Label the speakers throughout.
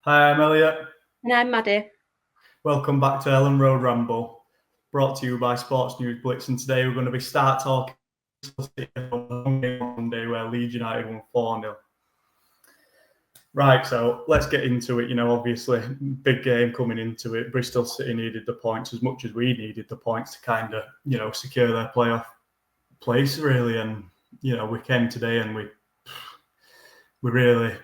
Speaker 1: Hi, I'm Elliot.
Speaker 2: And I'm Maddie.
Speaker 1: Welcome back to Elland Road Ramble, brought to you by Sports News Blitz. And today we're going to be talking on Monday where Leeds United won 4-0. Right, so let's get into it. Obviously, big game coming into it. Bristol City needed the points as much as we needed the points to kind of, secure their playoff place, really. And, we came today and we really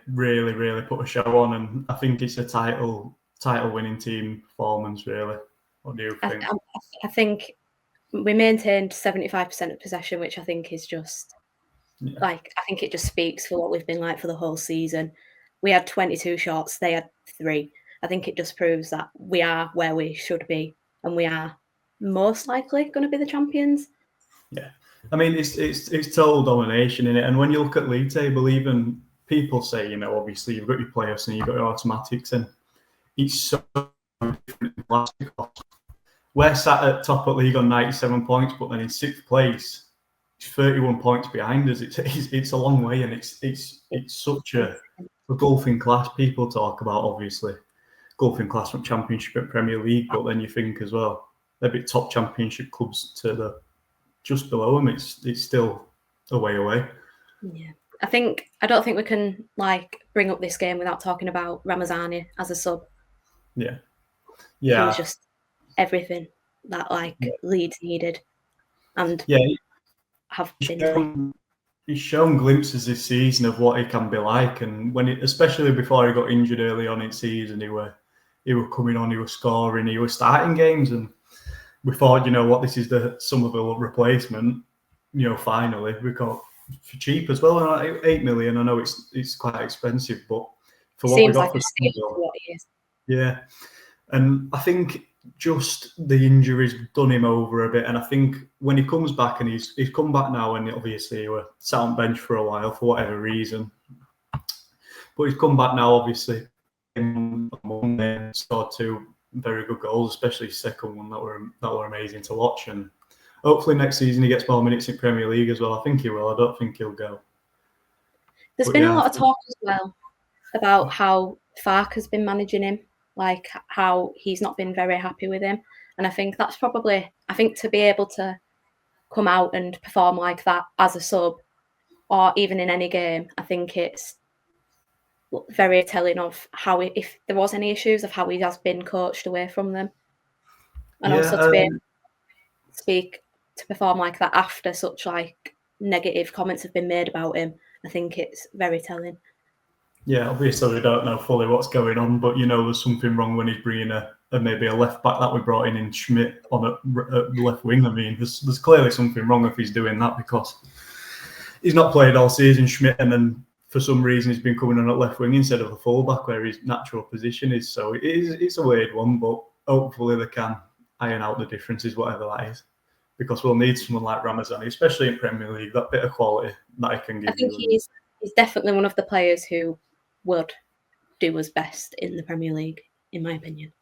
Speaker 1: put a show on. And I think it's a title-winning team performance, really. What do you think?
Speaker 2: I think we maintained 75% of possession, which I think is just I think it just speaks for what we've been like for the whole season. We had 22 shots, they had 3. I think it just proves that we are where we should be, and we are most likely going to be the champions.
Speaker 1: Yeah, I mean it's total domination in it, and when you look at league table, even people say, obviously you've got your playoffs and you've got your automatics, and it's so different because we're sat at top of league on 97 points, but then in 6th place, it's 31 points behind us. It's a long way, and it's such a gulf in class. People talk about, obviously, gulf in class from Championship and Premier League, but then you think as well, they're big top Championship clubs to the just below them. It's still a way away.
Speaker 2: Yeah, I don't think we can bring up this game without talking about Ramazani as a sub.
Speaker 1: Yeah.
Speaker 2: He was just everything that Leeds needed, and have been.
Speaker 1: He's shown glimpses this season of what he can be like, and especially before he got injured early on in season, he were coming on, he was scoring, he was starting games, and we thought, this is the Somerville replacement. Finally we got for cheap as well, and 8 million. I know it's quite expensive, but for what we got for Somerville,
Speaker 2: what he is.
Speaker 1: Yeah, and I think just the injuries done him over a bit, and I think when he comes back, and he's come back now, and obviously he was sat on bench for a while for whatever reason, but he's come back now, obviously, on Monday, scored 2 very good goals, especially his second one that were amazing to watch, and hopefully next season he gets more minutes in Premier League as well. I think he will. I don't think he'll go.
Speaker 2: There's been a lot of talk as well about how Farke has been managing him, how he's not been very happy with him. And I think that's probably, to be able to come out and perform like that as a sub, or even in any game, I think it's very telling of how, if there was any issues, of how he has been coached away from them. And also to be able to perform like that after such negative comments have been made about him, I think it's very telling.
Speaker 1: Yeah, obviously we don't know fully what's going on, but there's something wrong when he's bringing maybe a left back that we brought in Schmidt on a left wing. I mean, there's clearly something wrong if he's doing that, because he's not played all season, Schmidt, and then for some reason he's been coming on at left wing instead of a full back where his natural position is. So it's a weird one, but hopefully they can iron out the differences, whatever that is, because we'll need someone like Ramazani, especially in Premier League, that bit of quality that he can give.
Speaker 2: I think he's definitely one of the players who would do us best in the Premier League, in my opinion.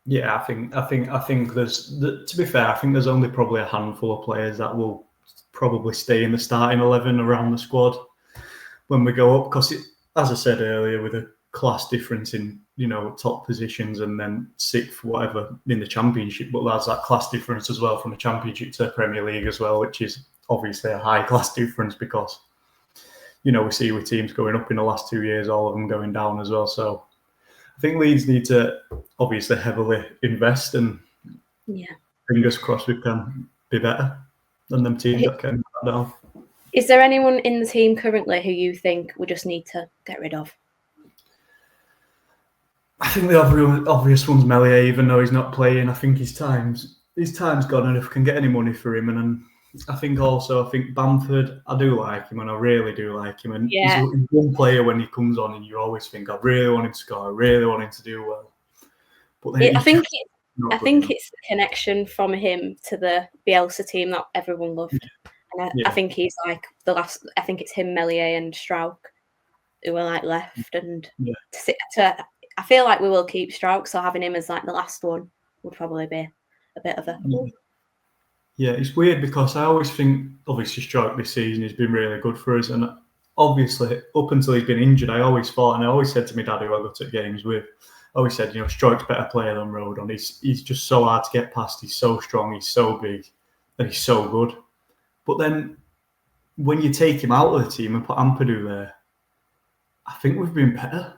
Speaker 1: Yeah, I think there's, to be fair, I think there's only probably a handful of players that will probably stay in the starting 11 around the squad when we go up, because as I said earlier, with a class difference in top positions and then 6th whatever in the Championship, but there's that class difference as well from the Championship to the Premier League as well, which is obviously a high class difference, because we see with teams going up in the last 2 years, all of them going down as well. So I think Leeds need to obviously heavily invest, and fingers crossed we can be better than them teams that can back down.
Speaker 2: Is there anyone in the team currently who you think we just need to get rid of?
Speaker 1: I think the obvious one's Meslier, even though he's not playing. I think his time's gone, and if we can get any money for him, and then I think Bamford, I do like him, and I really do like him. And he's one player when he comes on, and you always think, I really want him to score, I really want him to do well. But then I think
Speaker 2: it's the connection from him to the Bielsa team that everyone loved. And I think he's the last. I think it's him, Meslier, and Strauch who are left. And I feel like we will keep Strauch, so having him as the last one would probably be a bit of a.
Speaker 1: Yeah, it's weird because I always think, obviously, Strauch this season has been really good for us, and obviously, up until he's been injured, I always thought, and I always said to my dad who I go to games with, I always said, Stroke's a better player than Rodon. He's just so hard to get past. He's so strong. He's so big. And he's so good. But then when you take him out of the team and put Ampadu there, I think we've been better.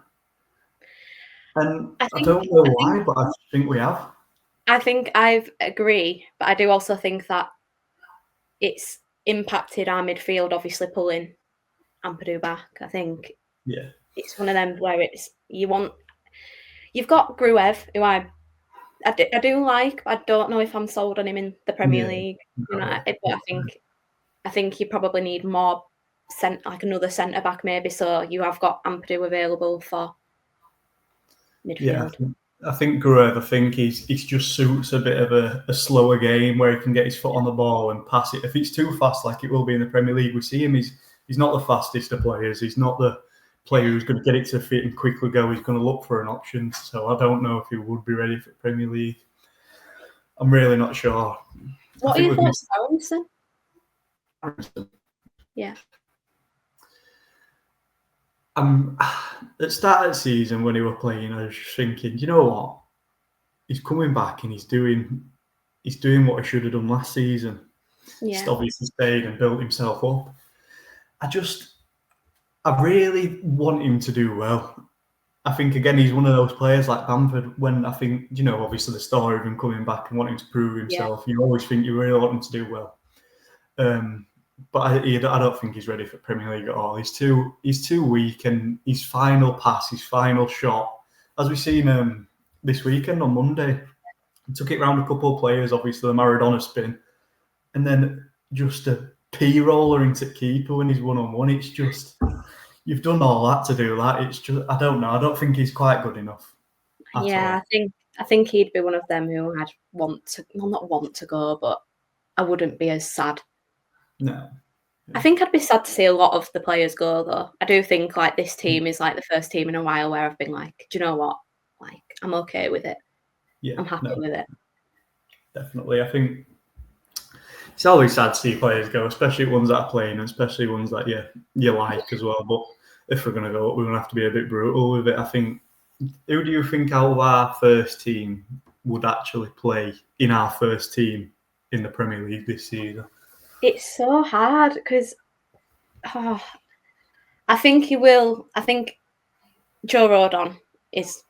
Speaker 1: And I don't know why, but I think we have.
Speaker 2: I think I agree, but I do also think that it's impacted our midfield, obviously pulling Ampadu back. I think it's one of them where you've got Gruev, who I do like, but I don't know if I'm sold on him in the Premier League. But I think you probably need more another centre back maybe, so you have got Ampadu available for midfield.
Speaker 1: Yeah, I think Gruev, he's just suits a bit of a slower game where he can get his foot on the ball and pass it. If it's too fast, like it will be in the Premier League, we see him. He's not the fastest of players. He's not the player who's going to get it to the feet and quickly go. He's going to look for an option. So I don't know if he would be ready for the Premier League. I'm really not sure.
Speaker 2: What are your thoughts, Aronson? Yeah.
Speaker 1: At the start of the season when he was playing, I was just thinking, you know what? He's coming back and he's doing what he should have done last season.
Speaker 2: Yeah.
Speaker 1: He's obviously stayed and built himself up. I really want him to do well. I think, again, he's one of those players like Bamford, when I think, obviously the story of him coming back and wanting to prove himself, you always think you really want him to do well. But I don't think he's ready for Premier League at all. He's too weak, and his final pass, his final shot, as we've seen this weekend on Monday, he took it round a couple of players, obviously the Maradona spin, and then just a P-roller into keeper when he's one-on-one. It's just, you've done all that to do that. It's just, I don't know. I don't think he's quite good enough.
Speaker 2: Yeah, all. I think he'd be one of them who I'd not want to go, but I wouldn't be as sad.
Speaker 1: No.
Speaker 2: I think I'd be sad to see a lot of the players go, though. I do think like this team is like the first team in a while where I've been like, do you know what? Like, I'm okay with it.
Speaker 1: Yeah,
Speaker 2: I'm happy with it.
Speaker 1: Definitely. I think it's always sad to see players go, especially ones that are playing, and especially ones that you like as well. But if we're going to go up, we're going to have to be a bit brutal with it. I think, who do you think out of our first team would actually play in our first team in the Premier League this season?
Speaker 2: It's so hard because I think he will. I think Joe Rodon is.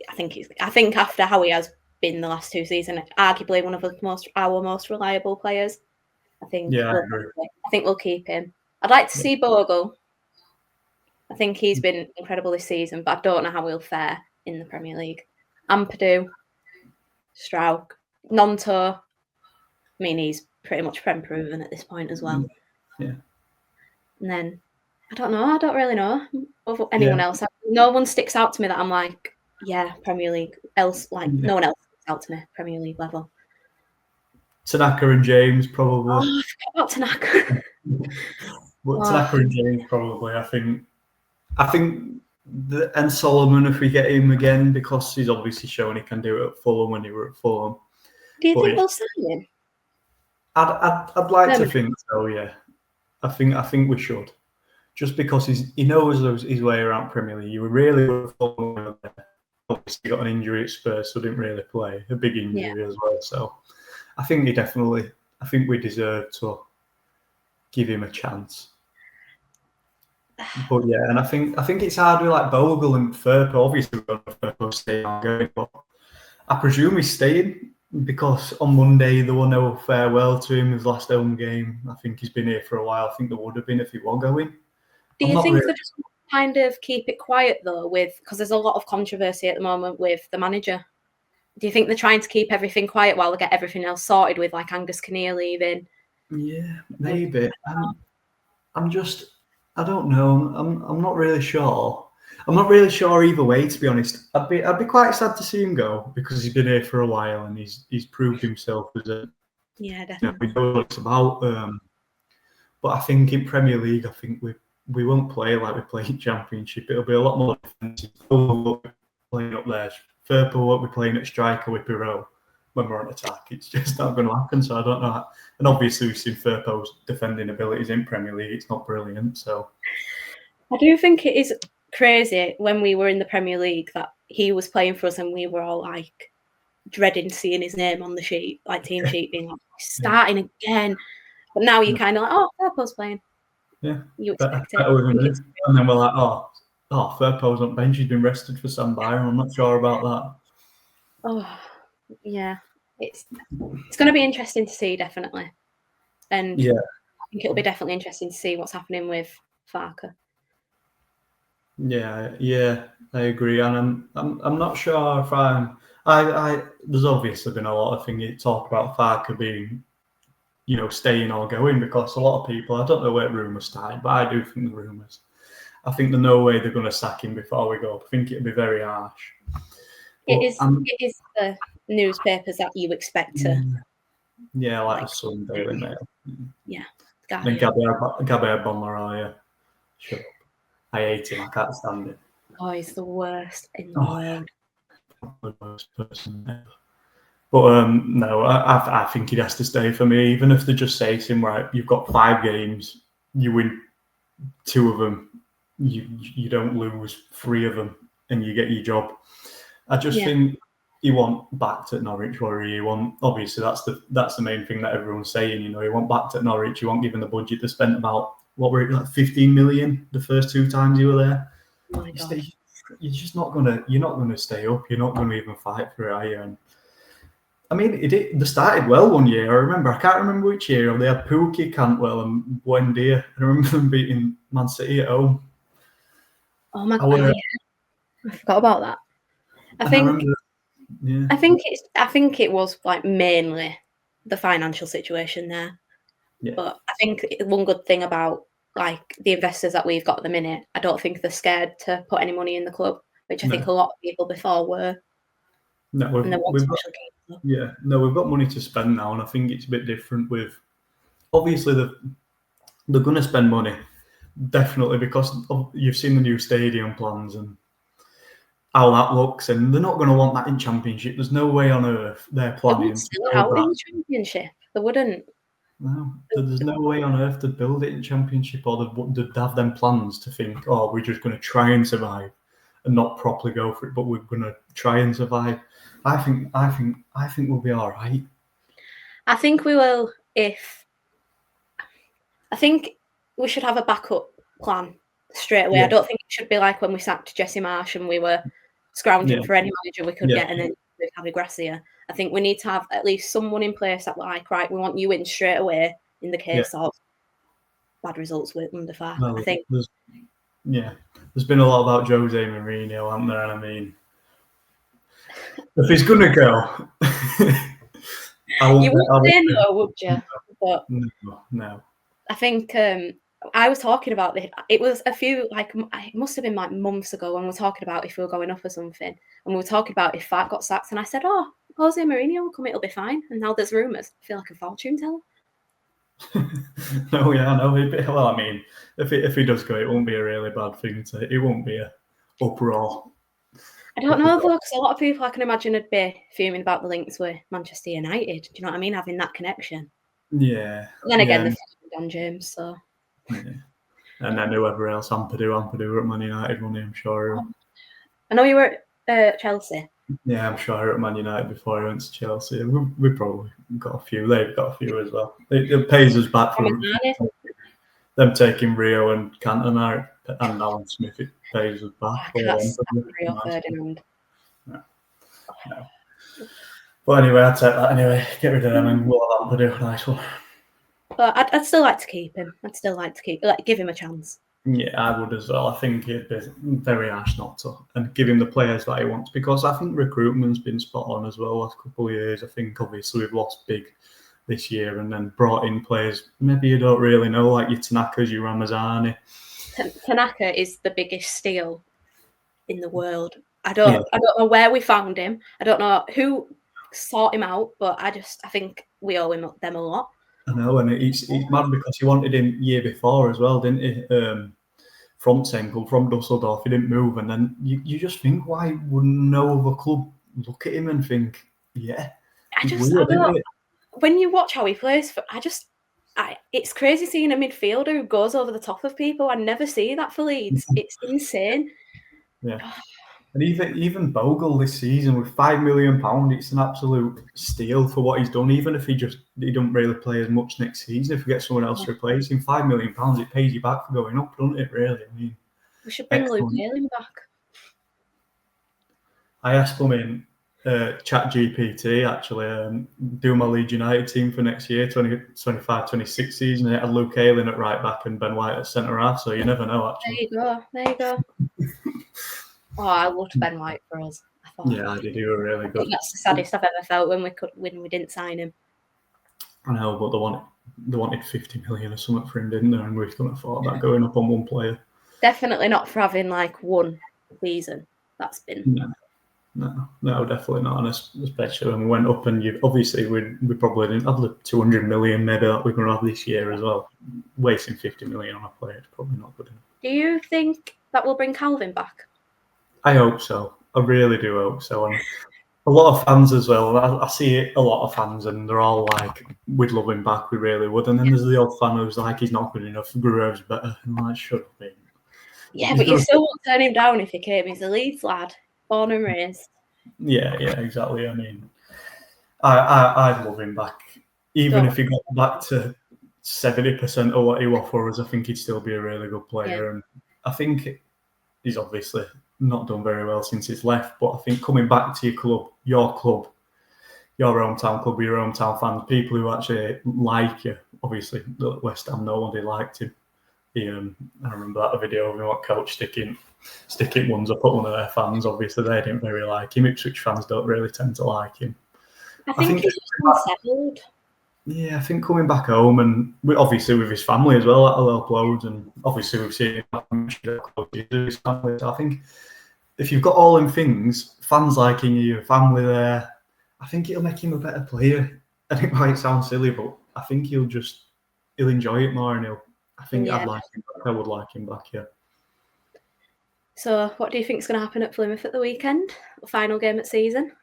Speaker 2: I think after how he has been the last two seasons, arguably one of our most reliable players. I think.
Speaker 1: Yeah, I agree.
Speaker 2: I think we'll keep him. I'd like to see Bogle. I think he's been incredible this season, but I don't know how he'll fare in the Premier League. Ampadu, Strauch, Nonto. I mean, he's pretty much proven at this point as well.
Speaker 1: Yeah.
Speaker 2: And then, I don't know. I don't really know of anyone else. No one sticks out to me that I'm like, yeah, Premier League. No one else sticks out to me, Premier League level.
Speaker 1: Tanaka and James, probably.
Speaker 2: Oh, I forgot about Tanaka.
Speaker 1: Tanaka and James, probably. I think and Solomon, if we get him again, because he's obviously shown he can do it at Fulham when he were at Fulham.
Speaker 2: Do you think we'll sign him?
Speaker 1: I'd like to think so. Yeah, I think we should, just because he knows his way around Premier League. You were really obviously got an injury at Spurs, so didn't really play, a big injury as well. So I think we deserve to give him a chance. But yeah, and I think it's hard with like Bogle and Firpo. Obviously, we're going to Firpo stay ongoing, but I presume he's staying. Because on Monday there were no farewell to him, his last home game. I think he's been here for a while. I think there would have been if he were going.
Speaker 2: Do you think they just kind of keep it quiet though, because there's a lot of controversy at the moment with the manager? Do you think they're trying to keep everything quiet while they get everything else sorted with like Angus Kinnear leaving?
Speaker 1: Yeah, maybe. I don't know. I'm not really sure. I'm not really sure either way, to be honest. I'd be quite sad to see him go because he's been here for a while and he's proved himself as a
Speaker 2: definitely.
Speaker 1: We know what it's about. But I think in Premier League, I think we won't play like we play in Championship. It'll be a lot more defensive. We'll be playing up there. Firpo won't be playing at striker with Pirou when we're on attack. It's just not going to happen. So I don't know. And obviously we've seen Firpo's defending abilities in Premier League. It's not brilliant. So
Speaker 2: I do think it is crazy when we were in the Premier League that he was playing for us and we were all like dreading seeing his name on the sheet, like team sheet, being like, starting again. But now you're kind of like, oh, Firpo's playing.
Speaker 1: Yeah.
Speaker 2: You expect it.
Speaker 1: And then we're like, oh, Firpo's on bench. He's been rested for Sam Byron. I'm not sure about that.
Speaker 2: Oh, yeah. It's going to be interesting to see, definitely. And
Speaker 1: yeah,
Speaker 2: I think it'll be definitely interesting to see what's happening with Farke.
Speaker 1: Yeah, I agree, and I'm not sure if there's obviously been a lot of talk about Farke being, staying or going, because a lot of people, I don't know where rumours started, but I do think the rumours. I think there's no way they're going to sack him before we go. I think it'd be very harsh.
Speaker 2: It is the newspapers that you expect to.
Speaker 1: Yeah, like the Sun, Daily Mail.
Speaker 2: Yeah.
Speaker 1: Then Gabriel Bonmaria. Shut up. I hate him. I can't stand it.
Speaker 2: Oh, he's the worst in the world.
Speaker 1: The worst person ever. But no, I think he has to stay for me. Even if they just say to him, right, you've got 5 games, you win 2 of them, you don't lose 3 of them, and you get your job. I just think you want backed at Norwich, or you want, obviously that's the main thing that everyone's saying. You want backed at Norwich. You want given the budget they spent about, what were it, like 15 million the first 2 times you were there.
Speaker 2: Oh my God.
Speaker 1: You're just not gonna stay up. You're not gonna even fight for it, are you? And I mean, they started well one year. I can't remember which year. They had Pookie, Cantwell, and Buendia. I remember them beating Man City at home.
Speaker 2: Oh my God! I forgot about that. I think it was like mainly the financial situation there. Yeah. But I think one good thing about like the investors that we've got at the minute, I don't think they're scared to put any money in the club, which I think a lot of people before were.
Speaker 1: No, we've got money to spend now, and I think it's a bit different with. Obviously, they're going to spend money, definitely, because you've seen the new stadium plans and how that looks, and they're not going to want that in Championship. There's no way on earth they're planning.
Speaker 2: They still out in the Championship. They wouldn't.
Speaker 1: No, there's no way on earth to build it in Championship, or they'd have them plans to think, oh, we're just going to try and survive and not properly go for it, but we're going to try and survive. I think we'll be all right.
Speaker 2: I think we will I think we should have a backup plan straight away. Yeah. I don't think it should be like when we sacked Jesse Marsh and we were scrounging for any manager we could get, and then with Javi Gracia. I think we need to have at least someone in place that like, right, we want you in straight away in the case of bad results with under Farke.
Speaker 1: Well,
Speaker 2: I think.
Speaker 1: There's been a lot about Jose Mourinho, hasn't there? And I mean, if he's going to go,
Speaker 2: you wouldn't say no, would you? But
Speaker 1: no.
Speaker 2: I think I was talking about this. It was it must have been like months ago when we were talking about if we were going up or something, and we were talking about if Farke got sacked, and I said, "Oh, Jose Mourinho will come; it'll be fine." And now there's rumours. I feel like a fortune teller.
Speaker 1: No, well, I mean, if he does go, it won't be a really bad thing. It won't be a uproar.
Speaker 2: I don't know though, because a lot of people I can imagine would be fuming about the links with Manchester United. Do you know what I mean? Having that connection.
Speaker 1: Yeah.
Speaker 2: But then again, the Don James, so.
Speaker 1: Yeah. And then whoever else, Ampadu were at Man United, wasn't he? I'm sure.
Speaker 2: I know you were at Chelsea.
Speaker 1: Yeah, I'm sure at Man United before he went to Chelsea. We probably got a few. They've got a few as well. It pays us back for them taking Rio and Cantona and Alan Smith. It pays us back.
Speaker 2: Rio Ferdinand.
Speaker 1: No. But anyway, I'd take that anyway. Get rid of them and we'll have Ampadu. Nice one.
Speaker 2: But I'd still like to keep him. Give him a chance.
Speaker 1: Yeah, I would as well. I think it'd be very harsh not to, and give him the players that he wants, because I think recruitment's been spot on as well last couple of years. I think obviously we've lost big this year and then brought in players maybe you don't really know, like your Tanakas, your Ramazani.
Speaker 2: Tanaka is the biggest steal in the world. I don't know where we found him. I don't know who sought him out, but I think we owe them a lot.
Speaker 1: I know, and he's mad because he wanted him year before as well, didn't he? From Senkel, from Dusseldorf, he didn't move, and then you just think, why wouldn't no other club look at him and think, yeah?
Speaker 2: When you watch how he plays, it's crazy seeing a midfielder who goes over the top of people. I never see that for Leeds. It's insane.
Speaker 1: Yeah. And even Bogle this season with £5 million, it's an absolute steal for what he's done. Even if he don't really play as much next season, if we get someone else to replace him, £5 million, it pays you back for going up, doesn't it? Really, I mean,
Speaker 2: we should bring Luke Ayling back.
Speaker 1: I asked him in ChatGPT actually, do my Leeds United team for next year, 2025-26 season. It had Luke Ayling at right back and Ben White at centre half, so you never know. Actually,
Speaker 2: there you go. Oh, I loved Ben White for us.
Speaker 1: I did. He were really good.
Speaker 2: That's the saddest I've ever felt when we didn't sign him.
Speaker 1: I know, but they wanted 50 million or something for him, didn't they? And we couldn't afford that going up on one player.
Speaker 2: Definitely not for having like one season. That's been
Speaker 1: no, definitely not. And especially when we went up, and obviously we probably didn't have the 200 million maybe that we're going to have this year as well. Wasting 50 million on a player is probably not good enough.
Speaker 2: Do you think that will bring Calvin back?
Speaker 1: I hope so. I really do hope so. And a lot of fans as well. I see a lot of fans, and they're all like, "We'd love him back. We really would." And then there's the odd fan who's like, "He's not good enough. Guerrero's better." And I'm like, "Shut up, mate."
Speaker 2: Yeah, but you still won't turn him down if he came. He's a Leeds lad, born and raised.
Speaker 1: Yeah, exactly. I mean, I'd love him back, even if he got back to 70% of what he was for us. I think he'd still be a really good player, and I think he's obviously not done very well since he's left. But I think coming back to your hometown club, your hometown fans, people who actually like you. Obviously, West Ham, nobody liked him. I remember that video of him, what coach sticking ones up at one of their fans. Obviously, they didn't very like him. Ipswich fans don't really tend to like him.
Speaker 2: I think he's unsettled.
Speaker 1: Yeah, I think coming back home, and obviously with his family as well, that'll help loads. And obviously we've seen him close to his family. So I think if you've got all them things, fans liking you, family there, I think it'll make him a better player. I think it might sound silly, but I think he'll enjoy it more, and I would like him back, yeah.
Speaker 2: So what do you think is going to happen at Plymouth at the weekend? Final game at season?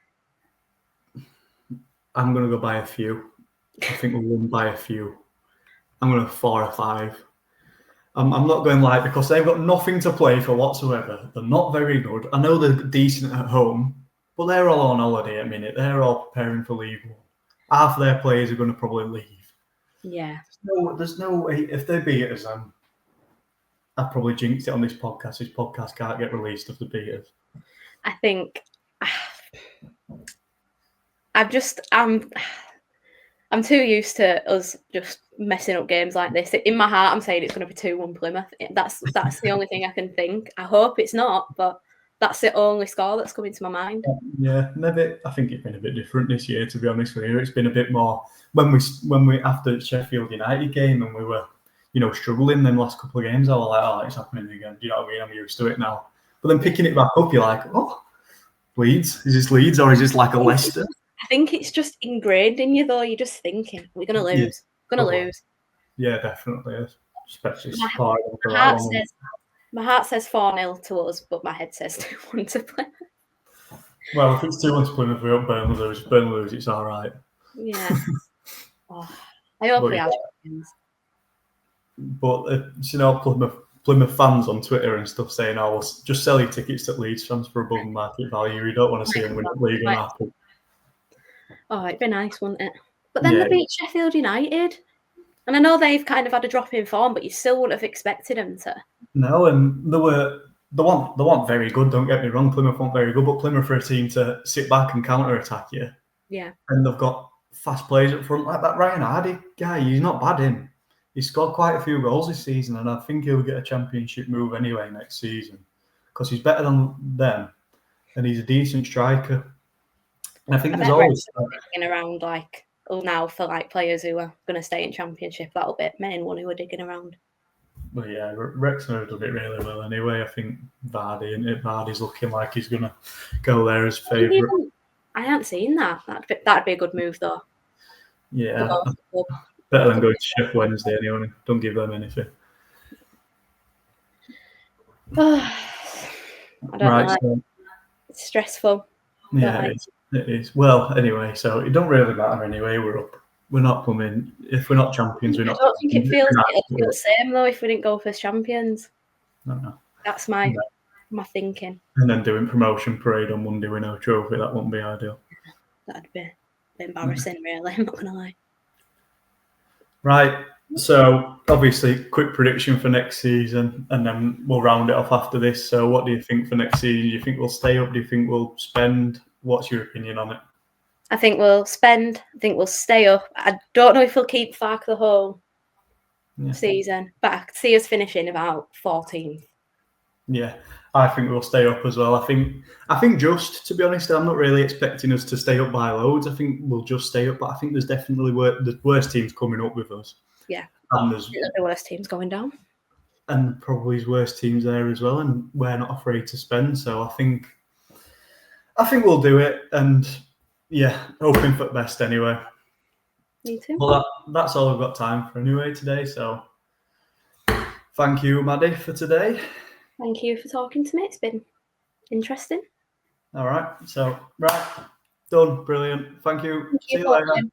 Speaker 1: I'm going to go by a few. I think we'll win by a few. I'm going to 4 or 5. I'm not going because they've got nothing to play for whatsoever. They're not very good. I know they're decent at home, but they're all on holiday at a minute. They're all preparing for League One. Half of their players are going to probably leave.
Speaker 2: Yeah.
Speaker 1: There's no way. If they beat us, I've probably jinxed it on this podcast. This podcast can't get released if they beat us.
Speaker 2: I think I'm too used to us just messing up games like this. In my heart, I'm saying it's going to be 2-1 Plymouth. That's the only thing I can think. I hope it's not, but that's the only score that's coming to my mind.
Speaker 1: Yeah, maybe. I think it's been a bit different this year, to be honest with you. It's been a bit more when we after the Sheffield United game and we were, struggling them last couple of games. I was like, "Oh, it's happening again." Do you know what I mean? I'm used to it now. But then picking it back up, you're like, "Oh, Leeds? Is this Leeds or is this like a Leicester?"
Speaker 2: I think it's just ingrained in you, though. You're just thinking, we're going to lose. We're going to lose.
Speaker 1: Yeah, definitely. Especially
Speaker 2: my heart says 4-0 to us, but my head says 2-1 to Plymouth.
Speaker 1: Well, if it's 2-1 to Plymouth, we hope Burnley lose. If Burnley lose, it's all right.
Speaker 2: Yeah. I hope we have wins.
Speaker 1: But, Plymouth fans on Twitter and stuff saying, "Oh, we'll just sell your tickets to Leeds fans for above market value. You don't want to see them win the league and happen."
Speaker 2: Oh, it'd be nice, wouldn't it? But then they beat Sheffield United. And I know they've kind of had a drop in form, but you still wouldn't have expected them to.
Speaker 1: No, and they weren't very good, don't get me wrong. Plymouth weren't very good, but Plymouth are a team to sit back and counter-attack you.
Speaker 2: Yeah.
Speaker 1: And they've got fast players up front like that Ryan Hardy guy. He's not bad in. He scored quite a few goals this season, and I think he'll get a championship move anyway next season because he's better than them, and he's a decent striker. And I think there's always
Speaker 2: digging around now for players who are going to stay in Championship. That'll be main one who are digging around.
Speaker 1: Well, yeah, Wrexham have done it really well anyway. I think Vardy's looking like he's going to go there as favourite.
Speaker 2: I haven't seen that. That'd be a good move, though.
Speaker 1: Yeah, better than going to Sheffield Wednesday anyway. Don't give them anything.
Speaker 2: I don't know. So, it's stressful.
Speaker 1: Yeah, it is. Well, anyway, so it don't really matter anyway. We're up. we're not coming. If we're not champions, we're not.
Speaker 2: I don't think it'd feel the same though if we didn't go for champions.
Speaker 1: No.
Speaker 2: That's my thinking.
Speaker 1: And then doing promotion parade on Monday with no trophy, that wouldn't be ideal.
Speaker 2: That'd be embarrassing, really. I'm not gonna lie.
Speaker 1: Right. So obviously, quick prediction for next season, and then we'll round it off after this. So, what do you think for next season? Do you think we'll stay up? Do you think we'll spend? What's your opinion on it?
Speaker 2: I think we'll spend. I think we'll stay up. I don't know if we'll keep Fark the whole season, but I could see us finishing about 14th.
Speaker 1: Yeah, I think we'll stay up as well. I think just to be honest, I'm not really expecting us to stay up by loads. I think we'll just stay up, but I think there's definitely the worst teams coming up with us.
Speaker 2: Yeah,
Speaker 1: and there's
Speaker 2: the worst teams going down,
Speaker 1: and probably his worst teams there as well. And we're not afraid to spend. So I think we'll do it. And yeah, hoping for the best anyway.
Speaker 2: Me too.
Speaker 1: Well, that's all we've got time for anyway today. So thank you, Maddie, for today.
Speaker 2: Thank you for talking to me. It's been interesting.
Speaker 1: All right. So, done. Brilliant. Thank you. See you later.